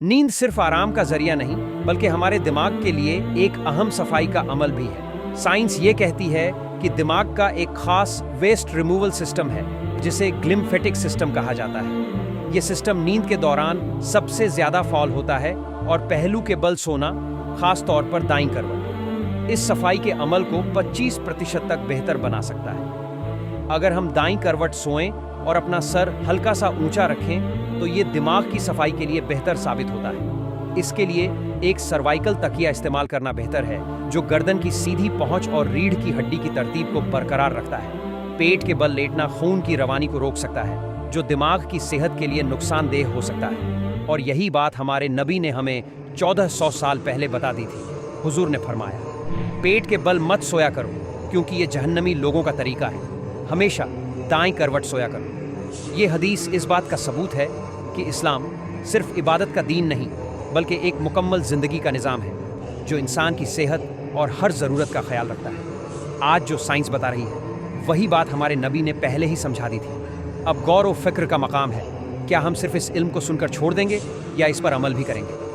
नींद सिर्फ आराम का जरिया नहीं बल्कि हमारे दिमाग के लिए एक अहम सफाई का अमल भी है। साइंस ये कहती है कि दिमाग का एक खास वेस्ट रिमूवल सिस्टम है जिसे ग्लिम्फेटिक सिस्टम कहा जाता है। ये सिस्टम नींद के दौरान सबसे ज्यादा फॉल होता है और पहलू के बल सोना, खास तौर पर दाईं करवट, इस सफाई के अमल को 25% तक बेहतर बना सकता है। अगर हम दाईं करवट सोएं और अपना सर हल्का सा ऊंचा रखें तो ये दिमाग की सफाई के लिए बेहतर साबित होता है। इसके लिए एक सर्वाइकल तकिया इस्तेमाल करना बेहतर है जो गर्दन की सीधी पहुंच और रीढ़ की हड्डी की तरतीब को बरकरार रखता है। पेट के बल लेटना खून की रवानी को रोक सकता है जो दिमाग की सेहत के लिए नुकसानदेह हो सकता है। और यही बात हमारे नबी ने हमें 1400 साल पहले बता दी थी। हुजूर ने फरमाया, पेट के बल मत सोया करो क्योंकि ये जहन्नमी लोगों का तरीका है। हमेशा दाईं करवट सोया करो। ये हदीस इस बात का सबूत है कि इस्लाम सिर्फ इबादत का दीन नहीं बल्कि एक मुकम्मल ज़िंदगी का निज़ाम है जो इंसान की सेहत और हर ज़रूरत का ख्याल रखता है। आज जो साइंस बता रही है वही बात हमारे नबी ने पहले ही समझा दी थी। अब गौर व फिक्र का मकाम है, क्या हम सिर्फ इस इल्म को सुनकर छोड़ देंगे या इस पर अमल भी करेंगे।